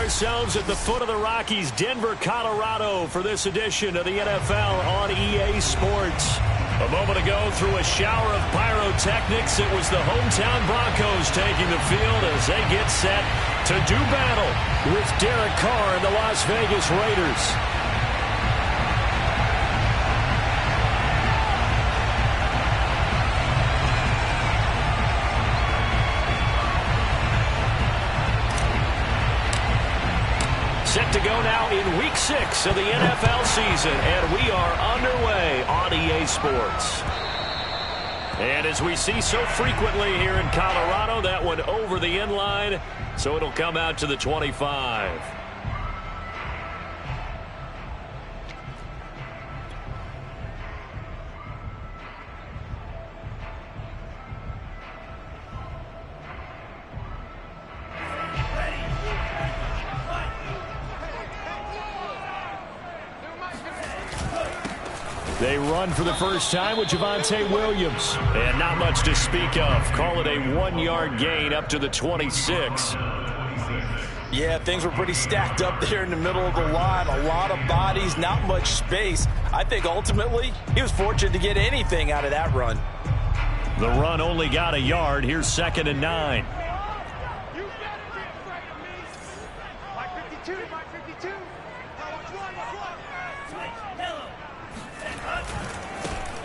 ourselves at the foot of the Rockies, Denver, Colorado, for this edition of the NFL on EA Sports. A moment ago, through a shower of pyrotechnics, it was the hometown Broncos taking the field as they get set to do battle with Derek Carr and the Las Vegas Raiders. Set to go now in Week 6 of the NFL season, and we are underway on EA Sports. And as we see so frequently here in Colorado, that one over the end line, so it'll come out to the 25. They run for the first time with Javonte Williams. And not much to speak of. Call it a 1-yard gain up to the 26. Yeah, things were pretty stacked up there in the middle of the line. A lot of bodies, not much space. I think ultimately he was fortunate to get anything out of that run. The run only got a yard. Here's 2nd and 9.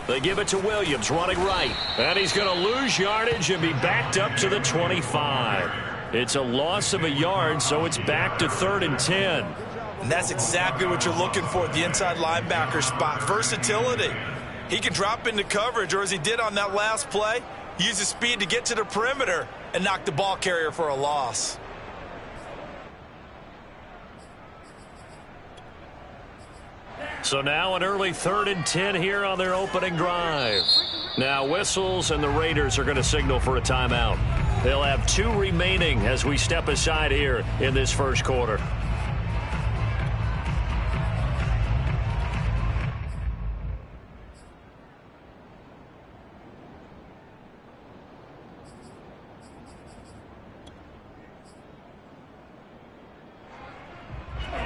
They give it to Williams, running right. And he's going to lose yardage and be backed up to the 25. It's a loss of a yard, so it's back to 3rd and 10. And that's exactly what you're looking for at the inside linebacker spot. Versatility. He can drop into coverage, or as he did on that last play, use his speed to get to the perimeter and knock the ball carrier for a loss. So now an early 3rd and 10 here on their opening drive. Now whistles, and the Raiders are going to signal for a timeout. They'll have 2 remaining as we step aside here in this first quarter.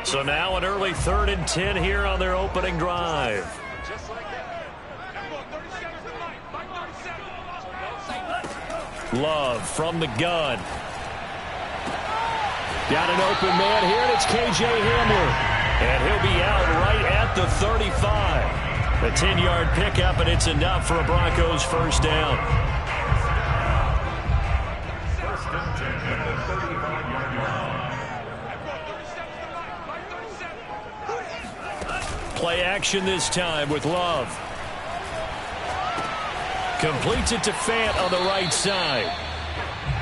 So now an early 3rd and 10 here on their opening drive. Love from the gun. Got an open man here, and it's KJ Hamler. And he'll be out right at the 35. A 10-yard pickup, and it's enough for a Broncos first down. First and 10 at the 35-yard line. Play action this time with Love. Completes it to Fant on the right side.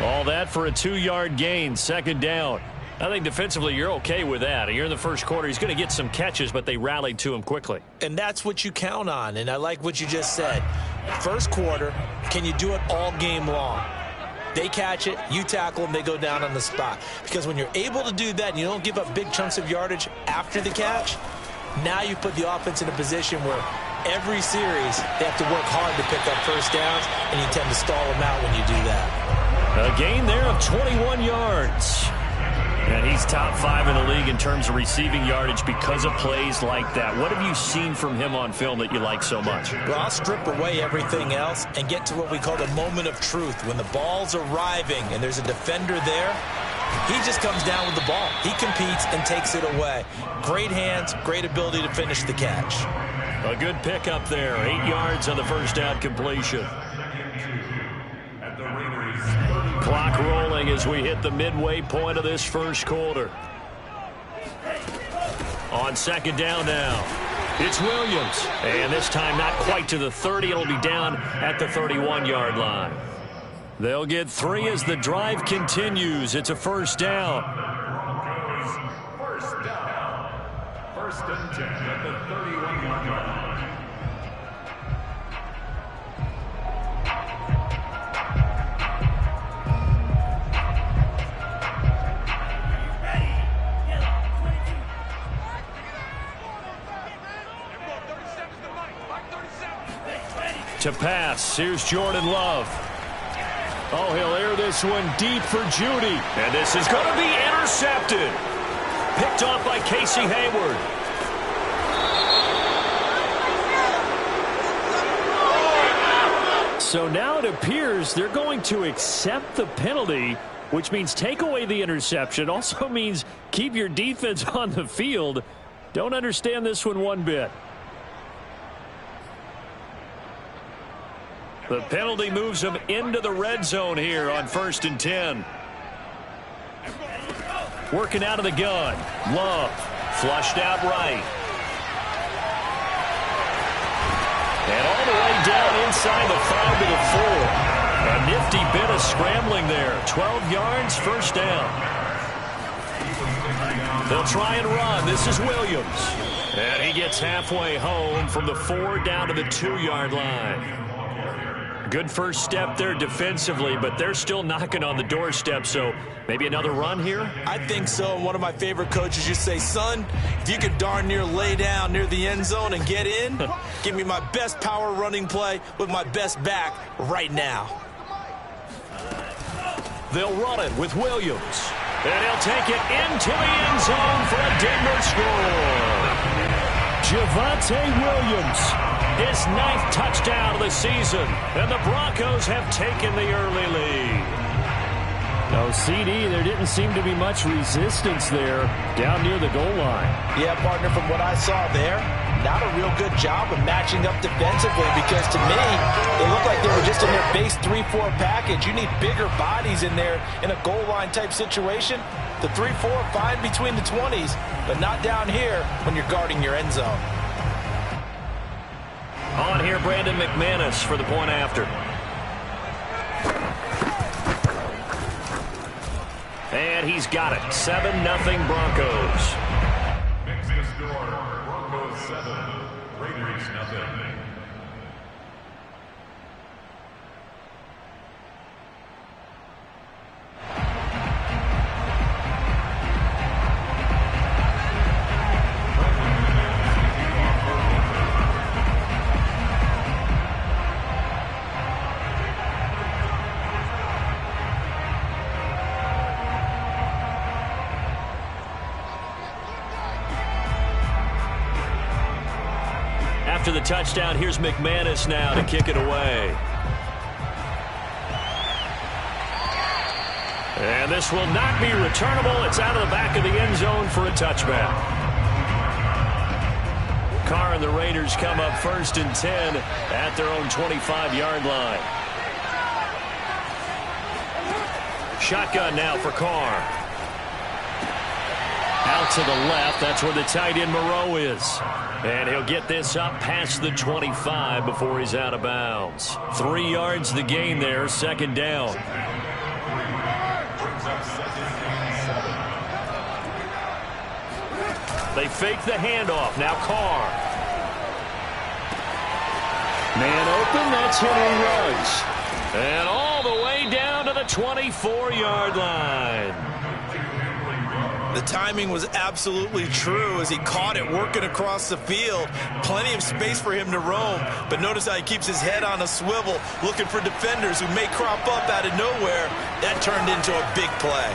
All that for a 2-yard gain, 2nd down. I think defensively you're okay with that. You're in the first quarter. He's going to get some catches, but they rallied to him quickly. And that's what you count on, and I like what you just said. First quarter, can you do it all game long? They catch it, you tackle them, they go down on the spot. Because when you're able to do that and you don't give up big chunks of yardage after the catch, now you put the offense in a position where every series they have to work hard to pick up first downs, and you tend to stall them out when you do that. A gain there of 21 yards. And he's top 5 in the league in terms of receiving yardage because of plays like that. What have you seen from him on film that you like so much? Well, I'll strip away everything else and get to what we call the moment of truth. When the ball's arriving and there's a defender there, he just comes down with the ball. He competes and takes it away. Great hands, great ability to finish the catch. A good pickup there. 8 yards on the first down completion. Clock rolling as we hit the midway point of this first quarter. On 2nd down now, it's Williams. And this time not quite to the 30. It'll be down at the 31-yard line. They'll get 3 as the drive continues. It's a first down. First down. 1st and 10 at the 31-yard line. To pass, here's Jordan Love. Oh, he'll air this one deep for Judy. And this is going to be intercepted. Picked off by Casey Hayward. So now it appears they're going to accept the penalty, which means take away the interception. Also means keep your defense on the field. Don't understand this one bit. The penalty moves them into the red zone here on 1st and 10. Working out of the gun. Love. Flushed out right. And all the way down inside the 5 to the 4. A nifty bit of scrambling there. 12 yards, first down. They'll try and run. This is Williams. And he gets halfway home from the 4 down to the 2-yard line. Good first step there defensively, but they're still knocking on the doorstep, so maybe another run here? I think so. And one of my favorite coaches used to say, son, if you could darn near lay down near the end zone and get in, give me my best power running play with my best back right now. They'll run it with Williams. And he'll take it into the end zone for a Denver score. Javonte Williams, his 9th touchdown of the season, and the Broncos have taken the early lead. No, CD, there didn't seem to be much resistance there down near the goal line. Yeah, partner, from what I saw there, not a real good job of matching up defensively because to me, they looked like they were just in their base 3-4 package. You need bigger bodies in there in a goal line type situation. The 3-4, fine between the 20s, but not down here when you're guarding your end zone. On here, Brandon McManus for the point after. And he's got it. 7-0 Broncos. Mixing score, Broncos 7, Raiders 0. After the touchdown, here's McManus now to kick it away. And this will not be returnable. It's out of the back of the end zone for a touchback. Carr and the Raiders come up 1st and 10 at their own 25-yard line. Shotgun now for Carr. Out to the left. That's where the tight end Moreau is. And he'll get this up past the 25 before he's out of bounds. 3 yards the gain there, 2nd down. They fake the handoff. Now Carr. Man open, that's Henry Ruggs. And all the way down to the 24-yard line. The timing was absolutely true as he caught it working across the field. Plenty of space for him to roam, but notice how he keeps his head on a swivel looking for defenders who may crop up out of nowhere. That turned into a big play.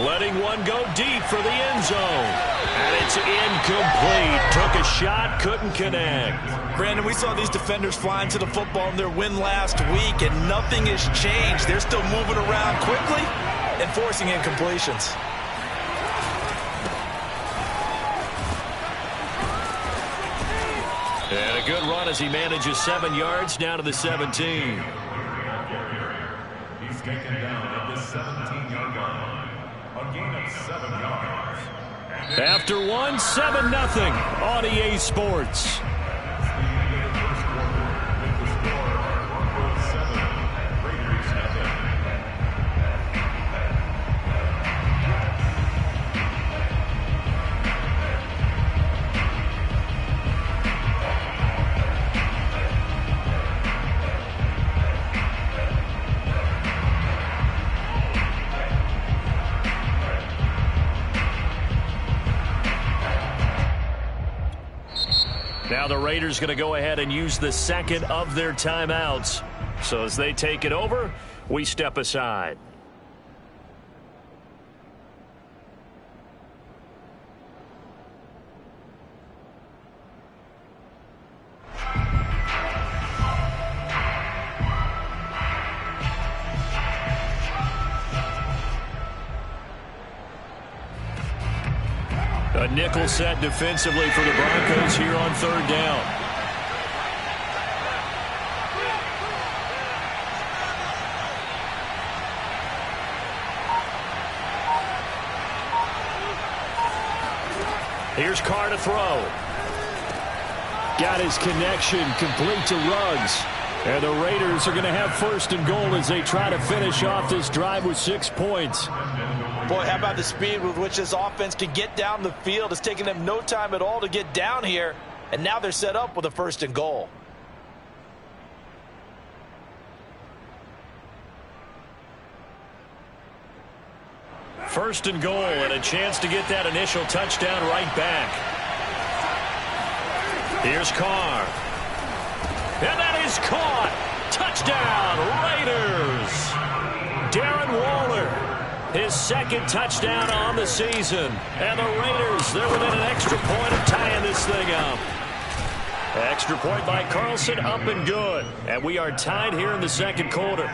Letting one go deep for the end zone. And it's incomplete. Took a shot, couldn't connect. Brandon, we saw these defenders flying to the football in their win last week, and nothing has changed. They're still moving around quickly and forcing incompletions. And a good run as he manages 7 yards down to the 17. He's taken down at the 17-yard line. A gain of 7 yards. After 7-0 on EA Sports. Now the Raiders going to go ahead and use the second of their timeouts. So as they take it over, we step aside. A nickel set defensively for the Broncos here on third down. Here's Carr to throw. Got his connection complete to Ruggs. And the Raiders are going to have first and goal as they try to finish off this drive with 6 points. Boy, how about the speed with which this offense can get down the field? It's taking them no time at all to get down here. And now they're set up with a first and goal. First and goal and a chance to get that initial touchdown right back. Here's Carr. And that is caught. Touchdown, Raiders. Darren Waller, his second touchdown on the season. And the Raiders, they're within an extra point of tying this thing up. Extra point by Carlson, up and good. And we are tied here in the second quarter.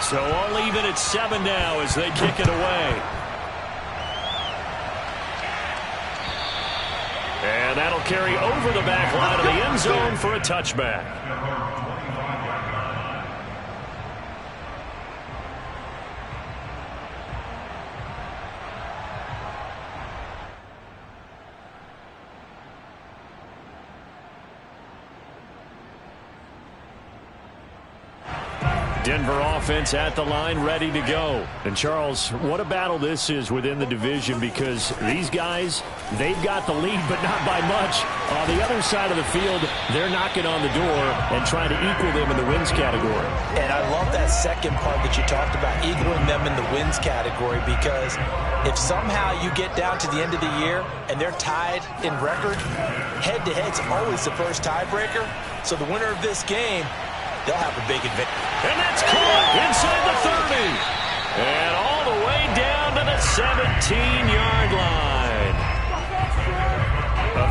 So all even at 7 now as they kick it away. And that'll carry over the back line of the end zone for a touchback. Denver offense at the line, ready to go. And, Charles, what a battle this is within the division, because these guys, they've got the lead, but not by much. On the other side of the field, they're knocking on the door and trying to equal them in the wins category. And I love that second part that you talked about, equaling them in the wins category, because if somehow you get down to the end of the year and they're tied in record, head-to-head's always the first tiebreaker. So the winner of this game, they'll have a big advantage. And that's caught inside the 30. And all the way down to the 17-yard line.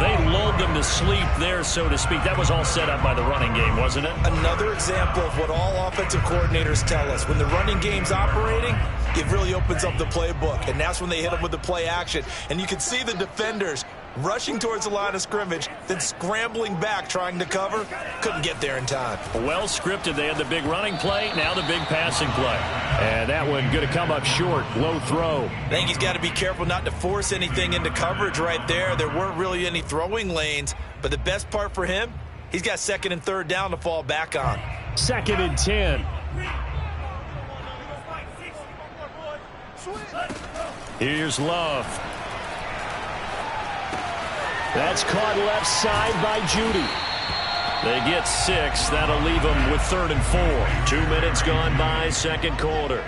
They lulled them to sleep there, so to speak. That was all set up by the running game, wasn't it? Another example of what all offensive coordinators tell us. When the running game's operating, it really opens up the playbook. And that's when they hit them with the play action. And you can see the defenders rushing towards the line of scrimmage, then scrambling back trying to cover. Couldn't get there in time. Well scripted. They had the big running play, now the big passing play. And that one going to come up short. Low throw. I think he's got to be careful not to force anything into coverage right there. There weren't really any throwing lanes. But the best part for him, he's got second and third down to fall back on. 2nd and 10. Here's Love. That's caught left side by Judy. They get 6. That'll leave them with 3rd and 4. 2 minutes gone by, second quarter.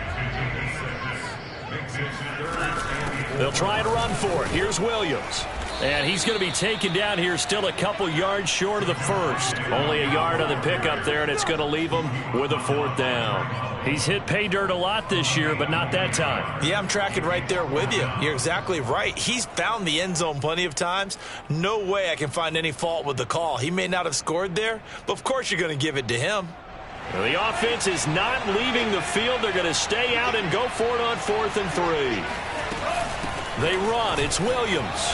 They'll try and run for it. Here's Williams. And he's going to be taken down here, still a couple yards short of the first. Only a yard on the pickup there, and it's going to leave him with a 4th down. He's hit pay dirt a lot this year, but not that time. Yeah, I'm tracking right there with you. You're exactly right. He's found the end zone plenty of times. No way I can find any fault with the call. He may not have scored there, but of course you're going to give it to him. Well, the offense is not leaving the field. They're going to stay out and go for it on 4th and 3. They run. It's Williams.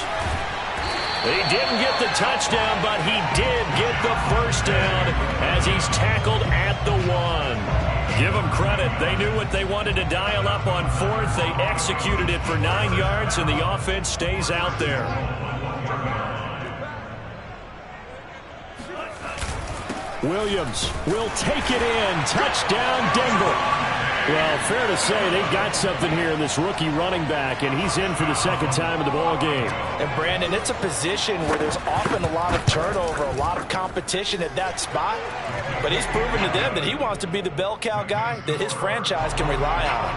He didn't get the touchdown, but he did get the first down as he's tackled at the 1. Give them credit. They knew what they wanted to dial up on 4th. They executed it for 9 yards, and the offense stays out there. Williams will take it in. Touchdown, Denver. Well, fair to say they've got something here in this rookie running back, and he's in for the 2nd time in the ball game. And, Brandon, it's a position where there's often a lot of turnover, a lot of competition at that spot. But he's proven to them that he wants to be the bell cow guy that his franchise can rely on.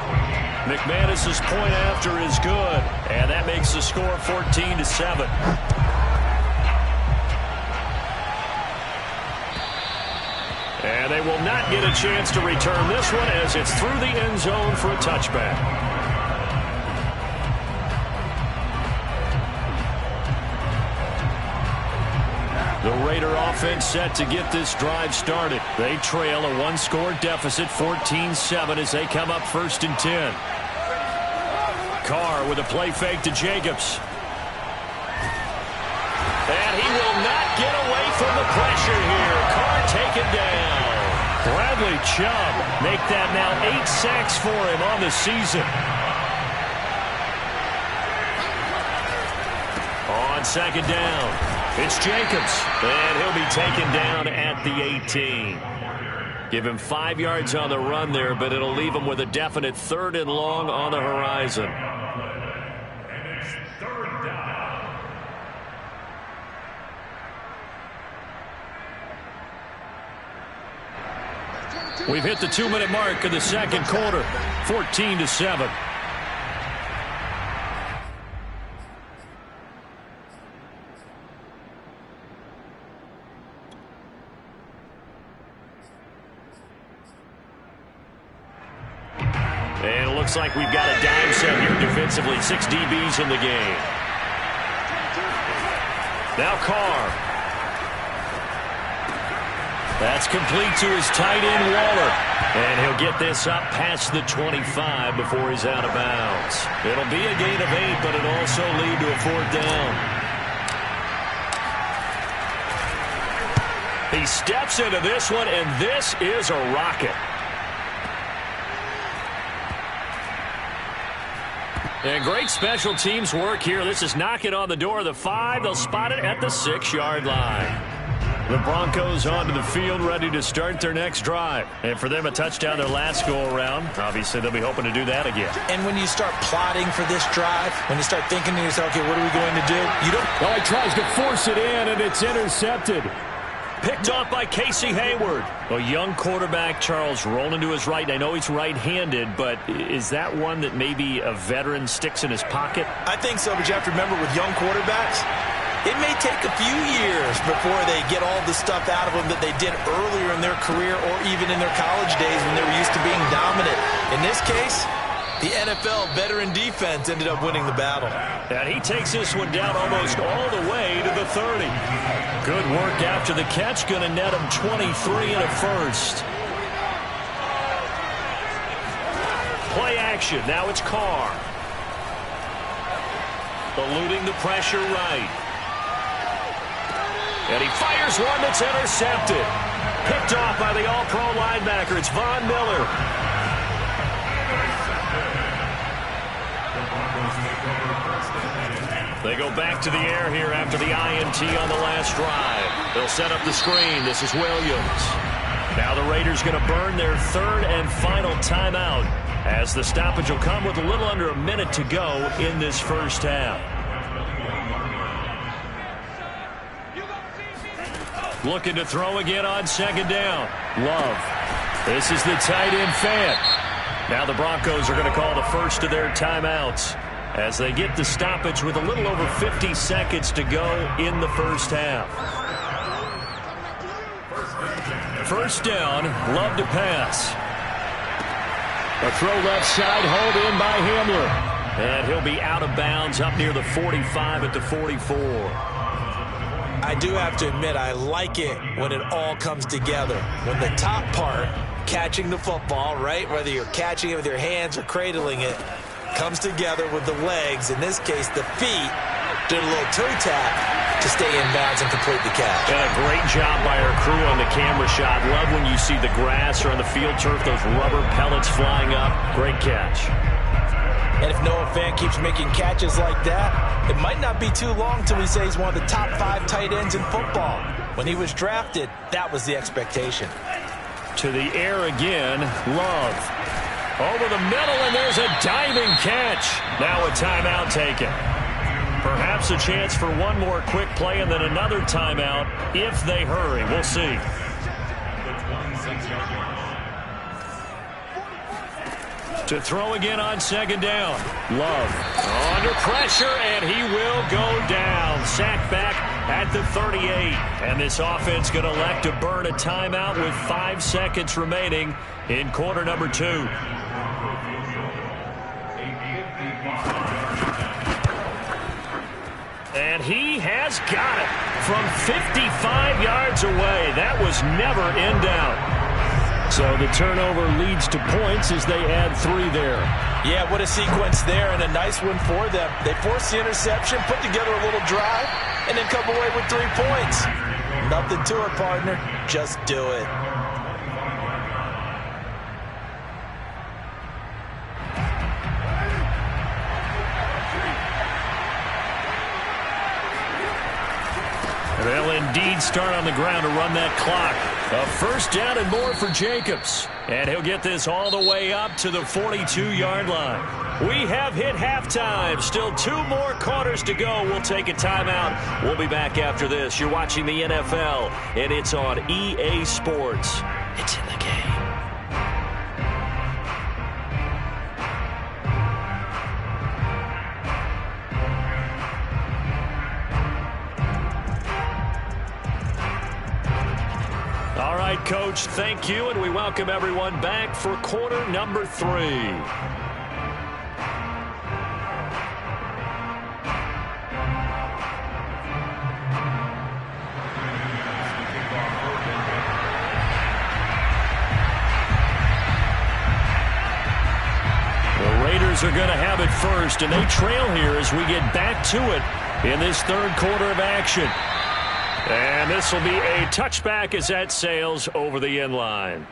McManus's point after is good, and that makes the score 14-7. And they will not get a chance to return this one as it's through the end zone for a touchback. The Raider offense set to get this drive started. They trail a one-score deficit, 14-7, as they come up 1st and 10. Carr with a play fake to Jacobs. And he will not get away from the pressure here. Carr taken down. Bradley Chubb make that now 8 sacks for him on the season. On 2nd down, it's Jacobs, and he'll be taken down at the 18. Give him 5 yards on the run there, but it'll leave him with a definite 3rd and long on the horizon. And it's 3rd down. We've hit the 2-minute mark of the 2nd quarter, 14-7. And it looks like we've got a dime set here defensively. 6 DBs in the game. Now Carr. That's complete to his tight end, Waller. And he'll get this up past the 25 before he's out of bounds. It'll be a gain of 8, but it'll also lead to a 4th down. He steps into this one, and this is a rocket. And great special teams work here. This is knocking on the door of the 5. They'll spot it at the 6-yard line. The Broncos onto the field, ready to start their next drive. And for them, a touchdown their last go-around. Obviously, they'll be hoping to do that again. And when you start plotting for this drive, when you start thinking to yourself, okay, what are we going to do? You don't. Oh, he tries to force it in, and it's intercepted. Picked off by Casey Hayward. A young quarterback, Charles, rolling to his right. I know he's right-handed, but is that one that maybe a veteran sticks in his pocket? I think so, but you have to remember with young quarterbacks, it may take a few years before they get all the stuff out of them that they did earlier in their career or even in their college days when they were used to being dominant. In this case, the NFL veteran defense ended up winning the battle. And he takes this one down almost all the way to the 30. Good work after the catch. Going to net him 23 and a 1st. Play action. Now it's Carr. Eluding the pressure right. And he fires one that's intercepted. Picked off by the all-pro linebacker. It's Von Miller. They go back to the air here after the INT on the last drive. They'll set up the screen. This is Williams. Now the Raiders going to burn their 3rd and final timeout as the stoppage will come with a little under a minute to go in this first half. Looking to throw again on 2nd down. Love. This is the tight end Fant. Now the Broncos are going to call the first of their timeouts as they get the stoppage with a little over 50 seconds to go in the first half. First down, Love to pass. A throw left side, hauled in by Hamler. And he'll be out of bounds up near the 45 at the 44. I do have to admit, I like it when it all comes together. When the top part, catching the football, right, whether you're catching it with your hands or cradling it, comes together with the legs, in this case the feet, did a little toe tap to stay in bounds and complete the catch. And a great job by our crew on the camera shot. Love when you see the grass or on the field turf, those rubber pellets flying up. Great catch. And if Noah Fant keeps making catches like that, it might not be too long till we say he's one of the top 5 tight ends in football. When he was drafted, that was the expectation. To the air again, Love. Over the middle, and there's a diving catch. Now a timeout taken. Perhaps a chance for one more quick play and then another timeout if they hurry. We'll see. To throw again on 2nd down. Love under pressure, and he will go down. Sacked back at the 38. And this offense going to elect to burn a timeout with 5 seconds remaining in quarter number 2. And he has got it from 55 yards away. That was never in doubt. So the turnover leads to points as they add 3 there. Yeah, what a sequence there, and a nice one for them. They forced the interception, put together a little drive, and then come away with 3 points. Nothing to it, partner. Just do it. They'll indeed start on the ground to run that clock. A first down and more for Jacobs. And he'll get this all the way up to the 42-yard line. We have hit halftime. Still 2 more quarters to go. We'll take a timeout. We'll be back after this. You're watching the NFL, and it's on EA Sports. It's in the game. All right, Coach, thank you, and we welcome everyone back for quarter number 3. The Raiders are going to have it first, and they trail here as we get back to it in this third quarter of action. And this will be a touchback as that sails over the end line.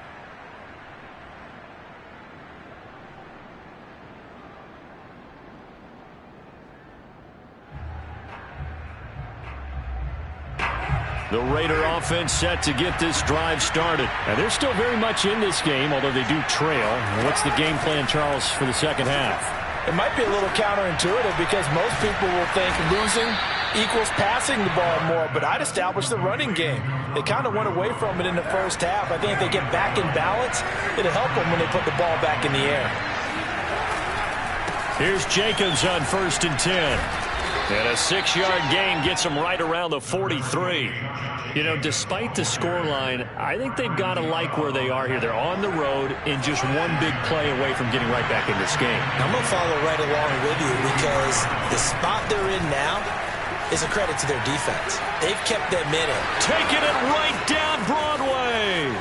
The Raider offense set to get this drive started. And they're still very much in this game, although they do trail. What's the game plan, Charles, for the second half? It might be a little counterintuitive because most people will think losing equals passing the ball more, but I'd establish the running game. They kind of went away from it in the first half. I think if they get back in balance, it'll help them when they put the ball back in the air. Here's Jacobs on 1st and 10. And a 6-yard gain gets them right around the 43. You know, despite the scoreline, I think they've got to like where they are here. They're on the road and just one big play away from getting right back in this game. I'm going to follow right along with you because the spot they're in now is a credit to their defense. They've kept them in it. Taking it right down Broadway.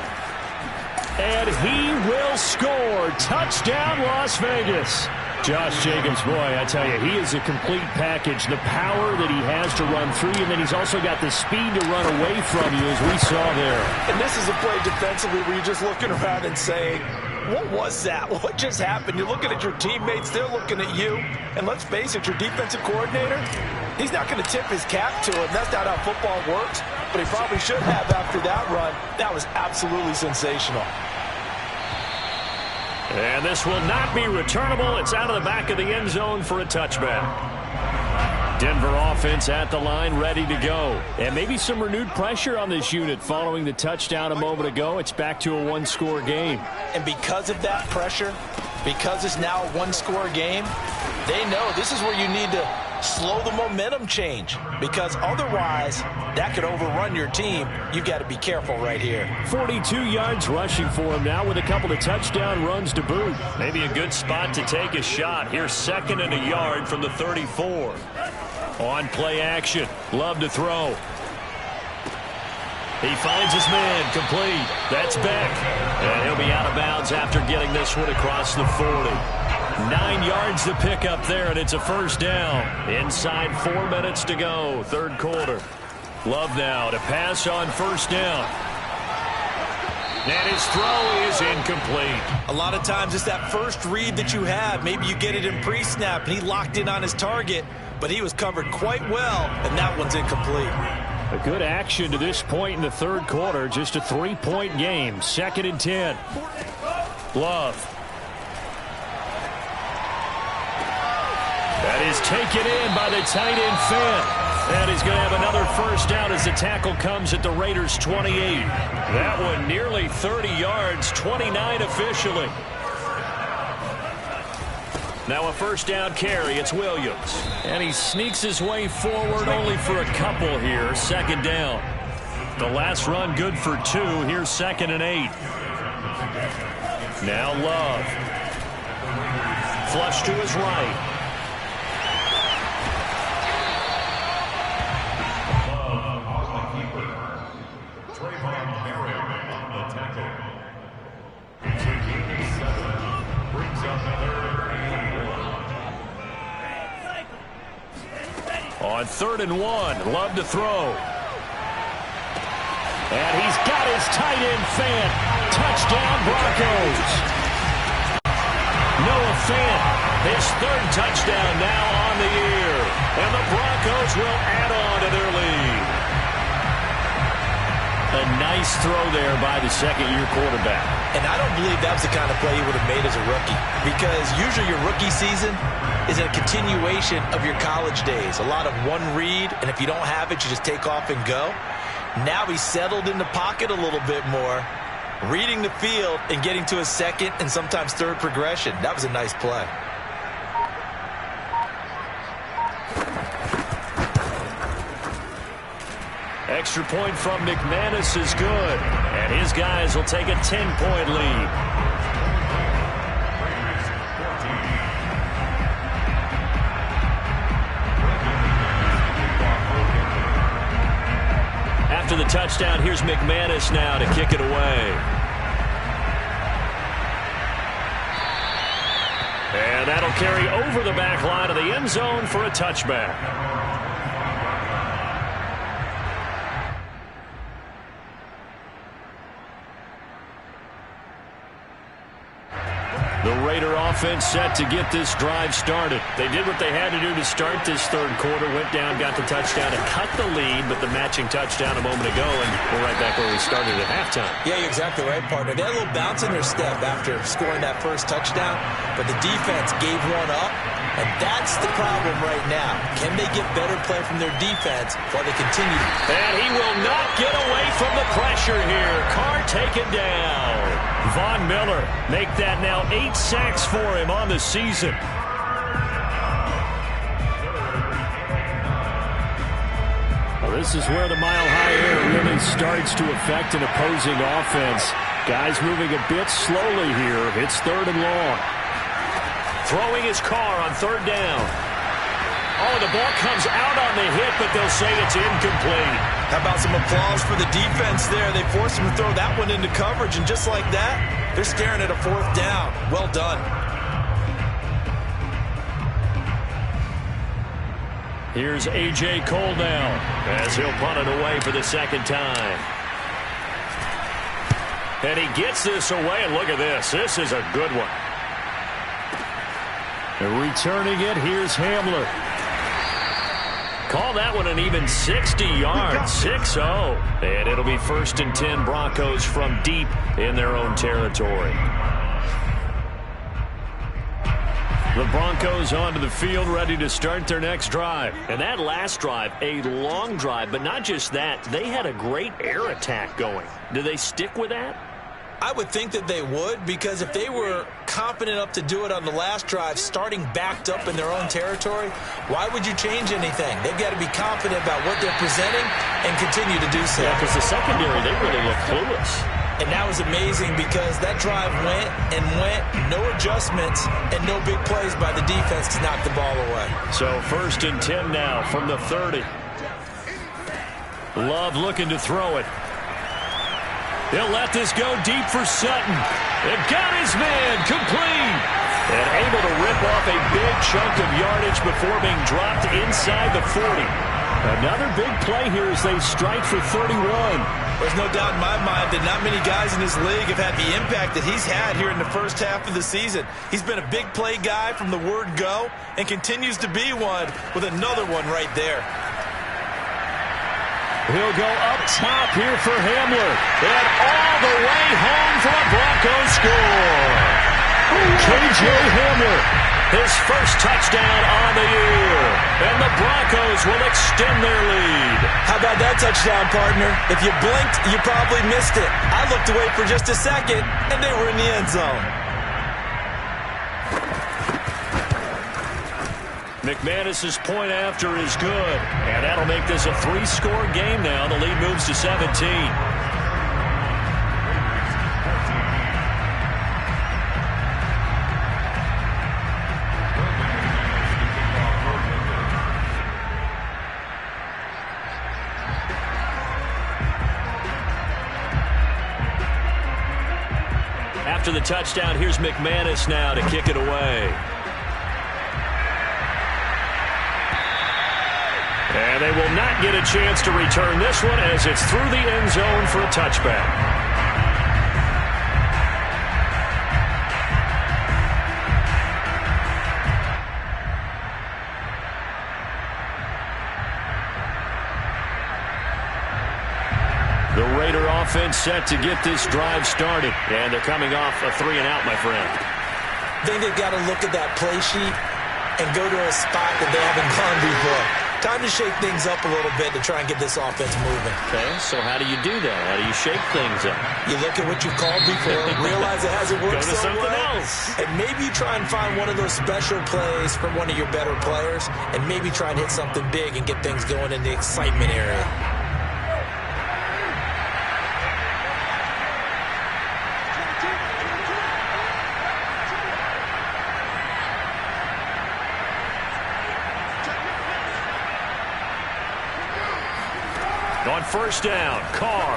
And he will score. Touchdown, Las Vegas. Josh Jacobs, boy, I tell you, he is a complete package. The power that he has to run through you, and then he's also got the speed to run away from you, as we saw there. And this is a play defensively where you're just looking around and saying, what was that? What just happened? You're looking at your teammates, they're looking at you. And let's face it, your defensive coordinator, he's not going to tip his cap to him. That's not how football works, but he probably should have after that run. That was absolutely sensational. And this will not be returnable. It's out of the back of the end zone for a touchback. Denver offense at the line, ready to go. And maybe some renewed pressure on this unit following the touchdown a moment ago. It's back to a 1-score game. And because of that pressure, because it's now a 1-score game, they know this is where you need to slow the momentum change, because otherwise that could overrun your team. You've got to be careful right here. 42 yards rushing for him now with a couple of touchdown runs to boot. Maybe a good spot to take a shot. Here's 2nd and a yard from the 34. On play action. Love to throw. He finds his man, complete. That's Beck. And he'll be out of bounds after getting this one across the 40. 9 yards to pick up there, and it's a first down. Inside 4 minutes to go, third quarter. Love now to pass on first down. And his throw is incomplete. A lot of times it's that first read that you have. Maybe you get it in pre-snap, and he locked in on his target, but he was covered quite well, and that one's incomplete. A good action to this point in the third quarter. Just a 3-point game. 2nd and 10. Love. That is taken in by the tight end Finn. And he's going to have another first down as the tackle comes at the Raiders' 28. That one nearly 30 yards, 29 officially. Now a first down carry. It's Williams. And he sneaks his way forward only for a couple here. 2nd down. The last run good for 2. Here's 2nd and 8. Now Love. Flush to his right. On 3rd and 1, Love to throw. And he's got his tight end Fant. Touchdown Broncos. Noah Fant, his 3rd touchdown now on the year. And the Broncos will add on to their lead. A nice throw there by the second-year quarterback. And I don't believe that was the kind of play he would have made as a rookie. Because usually your rookie season is a continuation of your college days. A lot of one read, and if you don't have it, you just take off and go. Now he's settled in the pocket a little bit more, reading the field and getting to his 2nd and sometimes 3rd progression. That was a nice play. Extra point from McManus is good, and his guys will take a 10-point lead. After the touchdown, here's McManus now to kick it away. And that'll carry over the back line of the end zone for a touchback. The Raider offense set to get this drive started. They did what they had to do to start this 3rd quarter. Went down, got the touchdown to cut the lead, but the matching touchdown a moment ago, and we're right back where we started at halftime. Yeah, you're exactly right, partner. They had a little bounce in their step after scoring that 1st touchdown, but the defense gave one up, and that's the problem right now. Can they get better play from their defense while they continue? And he will not get away from the pressure here. Carr taken down. Von Miller make that now 8 sacks for him on the season. Well, this is where the mile-high air really starts to affect an opposing offense. Guys moving a bit slowly here. It's 3rd and long. Throwing his Carr on 3rd down. Oh, the ball comes out on the hit, but they'll say it's incomplete. How about some applause for the defense there? They forced him to throw that one into coverage, and just like that, they're staring at a 4th down. Well done. Here's A.J. Cole now as he'll punt it away for the 2nd time. And he gets this away, and look at this. This is a good one. And returning it, here's Hamler. Call that one an even 60 yards, 6-0. And it'll be 1st and 10 Broncos from deep in their own territory. The Broncos onto the field, ready to start their next drive. And that last drive, a long drive, but not just that. They had a great air attack going. Do they stick with that? I would think that they would, because if they were confident enough to do it on the last drive, starting backed up in their own territory, why would you change anything? They've got to be confident about what they're presenting and continue to do so. Yeah, because the secondary, they really look clueless. And that was amazing because that drive went and went, no adjustments, and no big plays by the defense to knock the ball away. So 1st and 10 now from the 30. Love looking to throw it. He'll let this go deep for Sutton. And got his man complete. And able to rip off a big chunk of yardage before being dropped inside the 40. Another big play here as they strike for 31. There's no doubt in my mind that not many guys in this league have had the impact that he's had here in the 1st half of the season. He's been a big play guy from the word go and continues to be one with another one right there. He'll go up top here for Hamler. And all the way home for a Broncos score. K.J. Hamler, his 1st touchdown on the year. And the Broncos will extend their lead. How about that touchdown, partner? If you blinked, you probably missed it. I looked away for just a second, and they were in the end zone. McManus's point after is good, and that'll make this a 3-score game now. The lead moves to 17. After the touchdown, here's McManus now to kick it away. And they will not get a chance to return this one as it's through the end zone for a touchback. The Raider offense set to get this drive started. And they're coming off a 3-and-out, my friend. I think they've got to look at that play sheet and go to a spot that they haven't gone before. Time to shake things up a little bit to try and get this offense moving. Okay, so how do you do that? How do you shake things up? You look at what you've called before, realize it hasn't worked so well. Go to something else. And maybe you try and find one of those special plays from one of your better players, and maybe try and hit something big and get things going in the excitement area. On first down, Carr.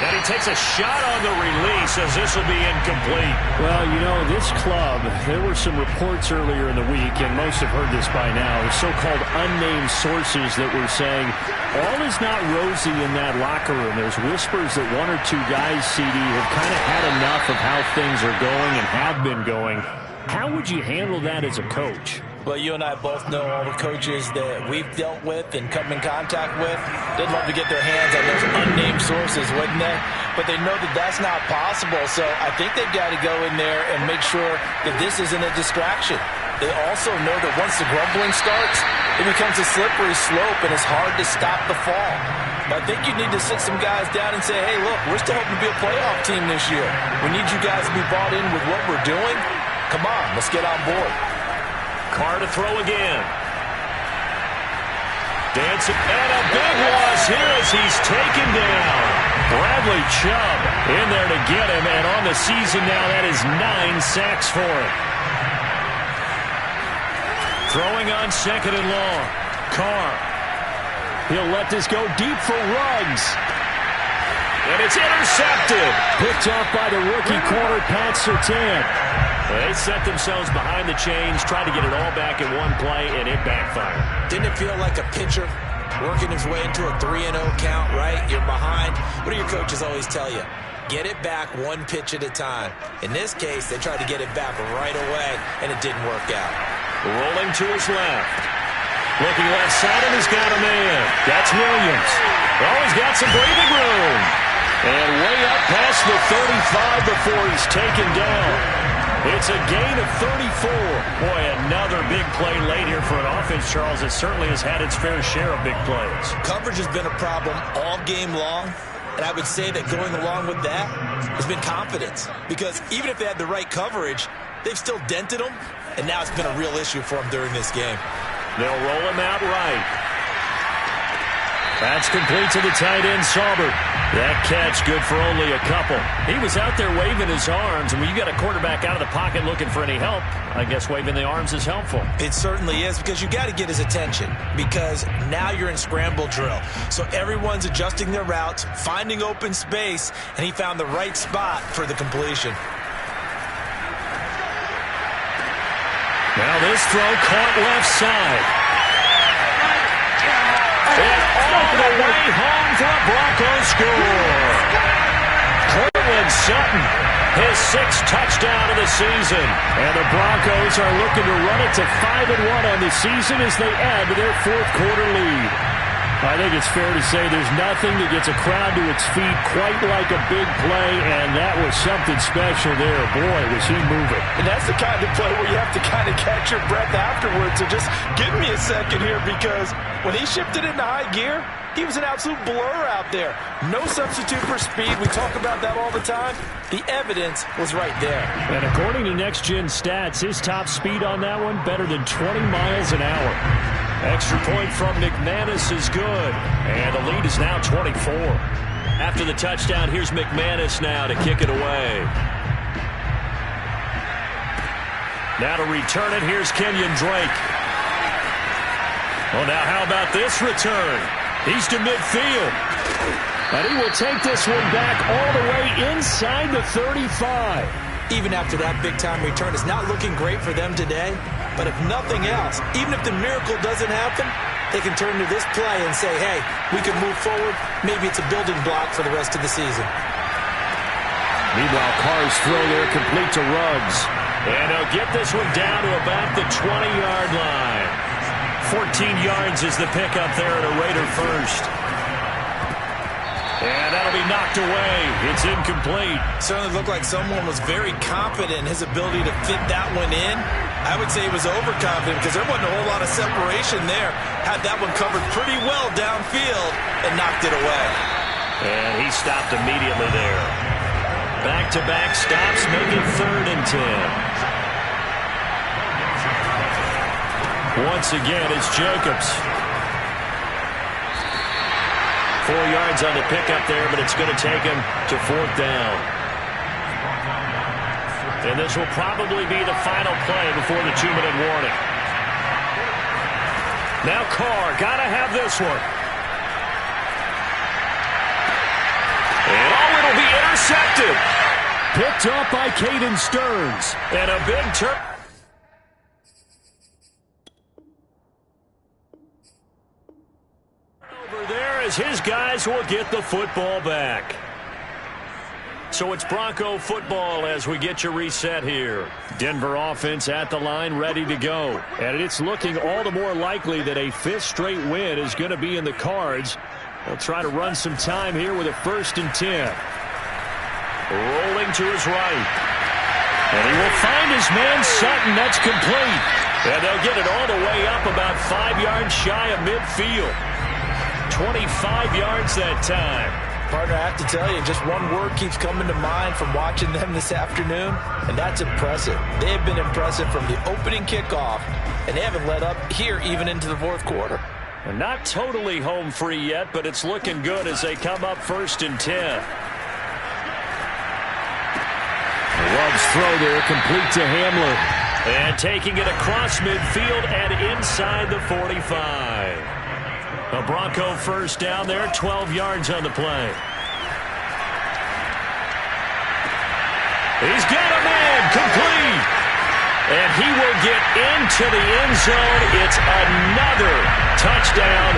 And he takes a shot on the release as this will be incomplete. Well, you know, this club, there were some reports earlier in the week, and most have heard this by now, so-called unnamed sources that were saying all is not rosy in that locker room. There's whispers that one or two guys, CD, have kind of had enough of how things are going and have been going. How would you handle that as a coach? Well, you and I both know all the coaches that we've dealt with and come in contact with. They'd love to get their hands on those unnamed sources, wouldn't they? But they know that that's not possible. So I think they've got to go in there and make sure that this isn't a distraction. They also know that once the grumbling starts, it becomes a slippery slope and it's hard to stop the fall. But I think you need to sit some guys down and say, hey, look, we're still hoping to be a playoff team this year. We need you guys to be bought in with what we're doing. Come on, let's get on board. Carr to throw again. Dancing, and a big loss here as he's taken down. Bradley Chubb in there to get him, and on the season now, that is 9 sacks for him. Throwing on second and long. Carr. He'll let this go deep for Ruggs. And it's intercepted. Picked off by the rookie corner, Pat Surtain. They set themselves behind the chains, tried to get it all back in one play, and it backfired. Didn't it feel like a pitcher working his way into a 3-0 count, right? You're behind. What do your coaches always tell you? Get it back one pitch at a time. In this case, they tried to get it back right away, and it didn't work out. Rolling to his left. Looking left side, and he's got a man. That's Williams. Oh, he's got some breathing room. And way up past the 35 before he's taken down. It's a gain of 34. Boy, another big play late here for an offense, Charles, that certainly has had its fair share of big plays. Coverage has been a problem all game long, and I would say that going along with that has been confidence. Because even if they had the right coverage, they've still dented them, and now it's been a real issue for them during this game. They'll roll him out right. That's complete to the tight end, Saubert. That catch good for only a couple. He was out there waving his arms, and when you got a quarterback out of the pocket looking for any help, I guess waving the arms is helpful. It certainly is, because you got to get his attention, because now you're in scramble drill. So everyone's adjusting their routes, finding open space, and he found the right spot for the completion. Now this throw caught left side. And all the way home for a Broncos score. Cortland Sutton, his 6th touchdown of the season. And the Broncos are looking to run it to 5-1 on the season as they add to their 4th quarter lead. I think it's fair to say there's nothing that gets a crowd to its feet quite like a big play, and that was something special there. Boy, was he moving. And that's the kind of play where you have to kind of catch your breath afterwards. So just give me a second here, because when he shifted into high gear, he was an absolute blur out there. No substitute for speed. We talk about that all the time. The evidence was right there. And according to Next Gen Stats, his top speed on that one, better than 20 miles an hour. Extra point from McManus is good. And the lead is now 24. After the touchdown, here's McManus now to kick it away. Now to return it, here's Kenyon Drake. Well, now how about this return? He's to midfield. And he will take this one back all the way inside the 35. Even after that big-time return, it's not looking great for them today. But if nothing else, even if the miracle doesn't happen, they can turn to this play and say, hey, we can move forward. Maybe it's a building block for the rest of the season. Meanwhile, Carr's throw there complete to Ruggs. And he'll get this one down to about the 20-yard line. 14 yards is the pickup there at a Raider first. And that'll be knocked away. It's incomplete. Certainly looked like someone was very confident in his ability to fit that one in. I would say he was overconfident because there wasn't a whole lot of separation there. Had that one covered pretty well downfield and knocked it away. And he stopped immediately there. Back-to-back stops make it 3rd and 10. Once again, it's Jacobs. 4 yards on the pickup there, but it's going to take him to 4th down. And this will probably be the final play before the 2-minute warning. Now Carr, got to have this one. And it'll be intercepted. Picked up by Caden Stearns. And a big turn. Over there as his guys will get the football back. So it's Bronco football as we get you reset here. Denver offense at the line, ready to go. And it's looking all the more likely that a 5th straight win is going to be in the cards. They'll try to run some time here with a 1st and 10. Rolling to his right. And he will find his man Sutton. That's complete. And they'll get it all the way up about 5 yards shy of midfield. 25 yards that time. Partner, I have to tell you, just one word keeps coming to mind from watching them this afternoon, and that's impressive. They have been impressive from the opening kickoff, and they haven't let up here even into the 4th quarter. And not totally home free yet, but it's looking good as they come up 1st and 10. Ruggs throw there, complete to Hamler. And taking it across midfield and inside the 45. A Bronco 1st down there, 12 yards on the play. He's got a man, complete. And he will get into the end zone. It's another touchdown.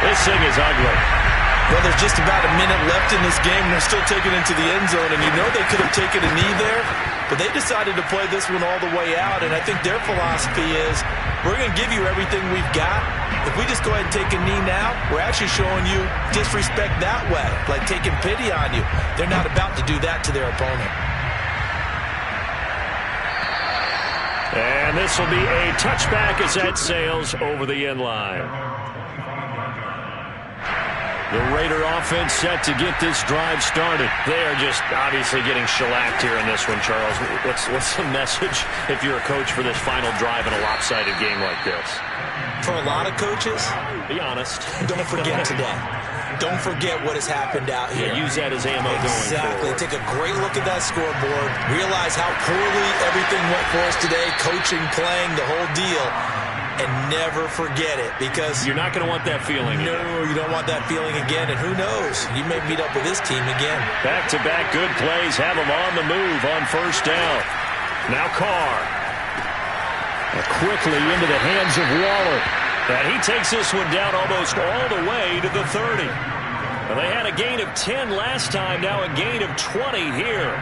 This thing is ugly. Well, there's just about a minute left in this game, and they're still taking it into the end zone. And you know they could have taken a knee there, but they decided to play this one all the way out. And I think their philosophy is, we're going to give you everything we've got. If we just go ahead and take a knee now, we're actually showing you disrespect that way, like taking pity on you. They're not about to do that to their opponent. And this will be a touchback as that sails over the end line. The Raider offense set to get this drive started. They are just obviously getting shellacked here in this one, Charles. What's the message if you're a coach for this final drive in a lopsided game like this? For a lot of coaches, be honest. Don't forget today. Don't forget what has happened out here. Yeah, use that as ammo going forward. Exactly. Take a great look at that scoreboard. Realize how poorly everything went for us today. Coaching, playing, the whole deal. And never forget it, because you're not going to want that feeling. No, you don't want that feeling again. And who knows? You may meet up with this team again. Back-to-back good plays have them on the move on 1st down. Now Carr. Quickly into the hands of Waller. And he takes this one down almost all the way to the 30. Well, they had a gain of 10 last time, now a gain of 20 here.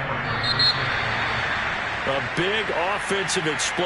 A big offensive explosion.